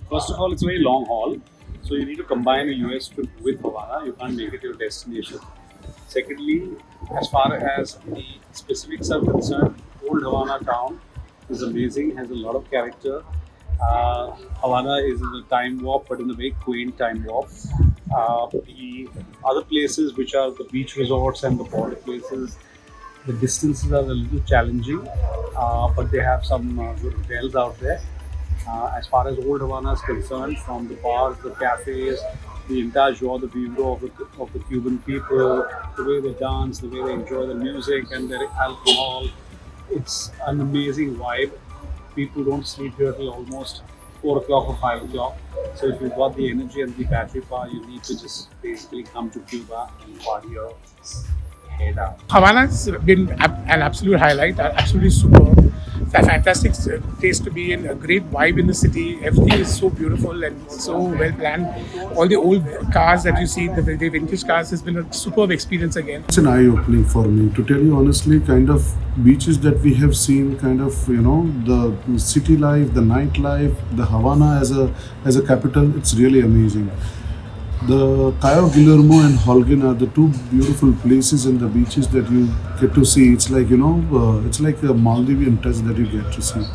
First of all, it's a very long haul, so you need to combine a US trip with Havana. You can't make it your destination. Secondly, as far as the specifics are concerned, Old Havana town is amazing, has a lot of character. Havana is in a time warp, but in a very quaint time warp. The other places, which are the beach resorts and the border places, the distances are a little challenging, but they have some good hotels out there. As far as Old Havana is concerned, from the bars, the cafes, the entire joie de vivre of the Cuban people, the way they dance, the way they enjoy the music and their alcohol, it's an amazing vibe. People don't sleep here till almost 4 o'clock or 5 o'clock. So if you've got the energy and the battery power, you need to just basically come to Cuba and party your head out. Havana's been an absolute highlight, absolutely superb. It's a fantastic place to be in, a great vibe in the city. Everything is so beautiful and so well planned. All the old cars that you see, the vintage cars, has been a superb experience again. It's an eye-opening for me. To tell you honestly, kind of beaches that we have seen, kind of, the city life, the nightlife, the Havana as a capital, it's really amazing. The Cayo Guillermo and Holguin are the two beautiful places and the beaches that you get to see. It's like, it's like a Maldivian touch that you get to see.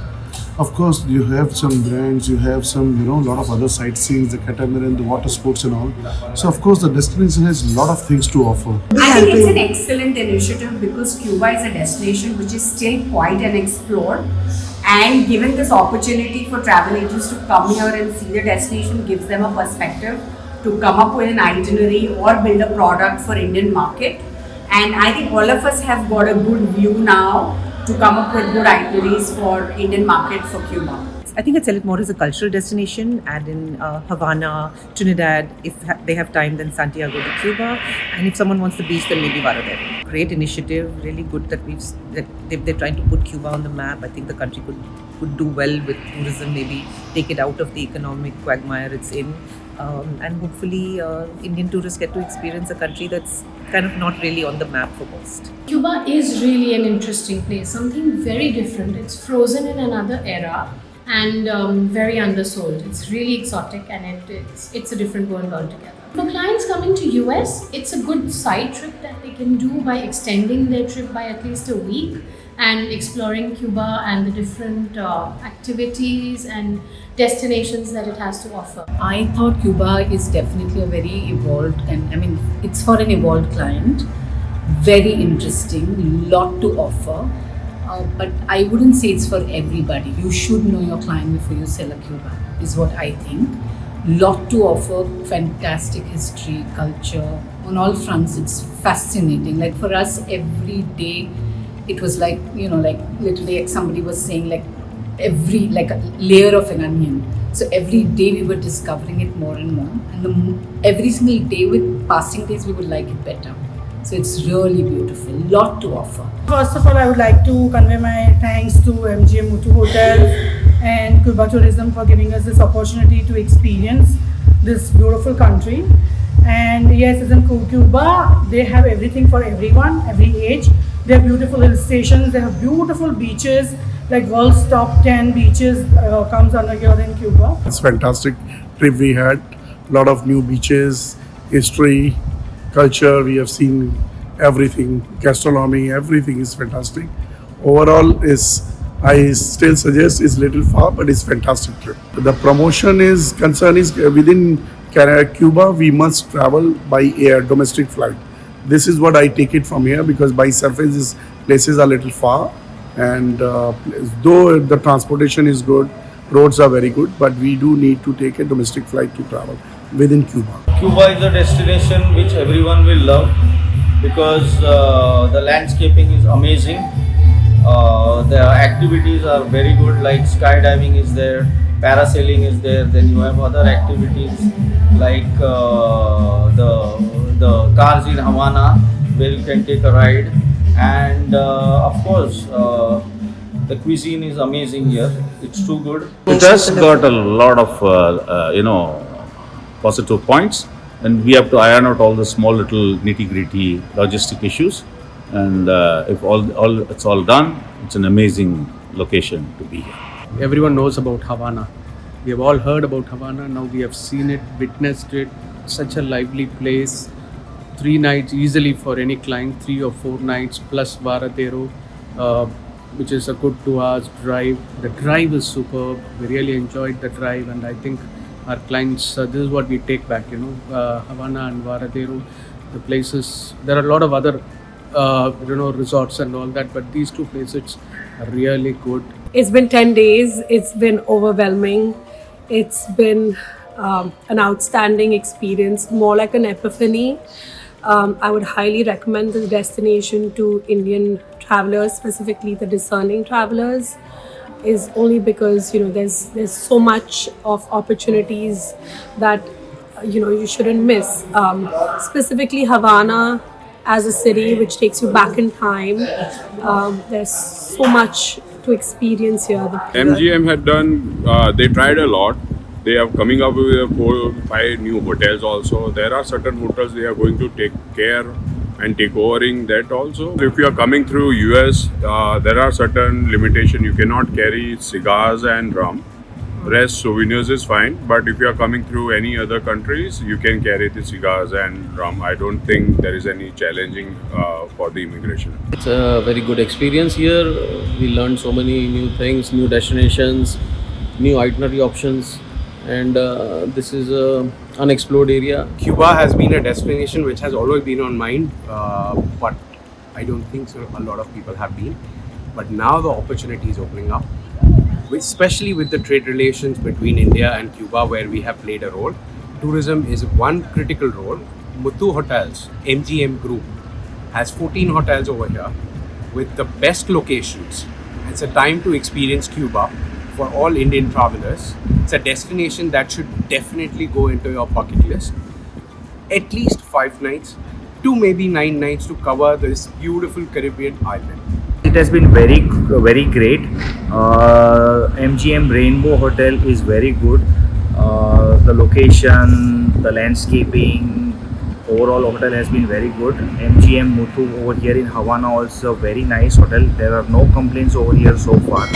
Of course, you have some brands, you have some, a lot of other sightseeing, the catamaran, the water sports and all. So, of course, the destination has a lot of things to offer. I think it's an excellent initiative because Cuba is a destination which is still quite unexplored. And given this opportunity for travel agents to come here and see the destination gives them a perspective to come up with an itinerary or build a product for Indian market. And I think all of us have got a good view now to come up with good itineraries for Indian market for Cuba. I think I sell it more as a cultural destination, add in Havana, Trinidad. If they have time, then Santiago de Cuba. And if someone wants the beach, then maybe Varadero. Great initiative, really good that they're trying to put Cuba on the map. I think the country could do well with tourism, maybe take it out of the economic quagmire it's in. And hopefully Indian tourists get to experience a country that's kind of not really on the map for most. Cuba is really an interesting place, something very different. It's frozen in another era and very undersold. It's really exotic and it's a different world altogether. For clients coming to US, it's a good side trip that they can do by extending their trip by at least a week and exploring Cuba and the different activities and destinations that it has to offer. I thought Cuba is definitely a very evolved, and it's for an evolved client. Very interesting, lot to offer. But I wouldn't say it's for everybody. You should know your client before you sell a Cuba, is what I think. Lot to offer, fantastic history, culture. On all fronts, it's fascinating. Like for us, every day, it was like, literally somebody was saying like a layer of an onion. So every day we were discovering it more and more. And every single day with passing days, we would like it better. So it's really beautiful, lot to offer. First of all, I would like to convey my thanks to MGM Muthu Hotels and Cuba Tourism for giving us this opportunity to experience this beautiful country. And yes, as in Cuba, they have everything for everyone, every age. They have beautiful hill stations, they have beautiful beaches, like world's top 10 beaches comes under here in Cuba. It's fantastic trip we had. A lot of new beaches, history, culture. We have seen everything, gastronomy, everything is fantastic. Overall, I still suggest is little far, but it's fantastic trip. The promotion is within Cuba, we must travel by air, domestic flight. This is what I take it from here, because by surface, these places are little far. And though the transportation is good, roads are very good, but we do need to take a domestic flight to travel within Cuba. Cuba is a destination which everyone will love because the landscaping is amazing. The activities are very good, like skydiving is there, parasailing is there. Then you have other activities like the cars in Havana where you can take a ride. And of course, the cuisine is amazing here. It's too good. It has got a lot of, positive points, and we have to iron out all the small little nitty-gritty logistic issues. And if it's all done, it's an amazing location to be here. Everyone knows about Havana, We have all heard about Havana. Now we have seen it, witnessed it. Such a lively place. 3 nights easily for any client, 3 or 4 nights plus Varadero, which is a good 2 hours drive. The drive is superb. We really enjoyed the drive, and I think our clients, this is what we take back, Havana and Varadero, the places. There are a lot of other, resorts and all that, but these 2 places are really good. It's been 10 days. It's been overwhelming. It's been an outstanding experience, more like an epiphany. I would highly recommend this destination to Indian travelers, specifically the discerning travelers, is only because there's so much of opportunities that you shouldn't miss. Specifically Havana as a city, which takes you back in time. There's so much to experience here. MGM had done, they tried a lot. They are coming up with 4 or 5 new hotels also. There are certain hotels they are going to take care and take overing that also. If you are coming through US, there are certain limitations. You cannot carry cigars and rum. Rest souvenirs is fine, but if you are coming through any other countries, you can carry the cigars and rum. I don't think there is any challenging for the immigration. It's a very good experience here. We learned so many new things, new destinations, new itinerary options, and this is an unexplored area. Cuba has been a destination which has always been on mind, but I don't think so a lot of people have been. But now the opportunity is opening up, especially with the trade relations between India and Cuba, where we have played a role. Tourism is one critical role. Muthu Hotels, MGM Group, has 14 hotels over here with the best locations. It's a time to experience Cuba for all Indian travelers. It's a destination that should definitely go into your bucket list. At least 5 nights to maybe 9 nights to cover this beautiful Caribbean island. It has been very great. MGM Rainbow Hotel is very good. The location, the landscaping, overall hotel has been very good. MGM Muthu over here in Havana also very nice hotel. There are no complaints over here so far.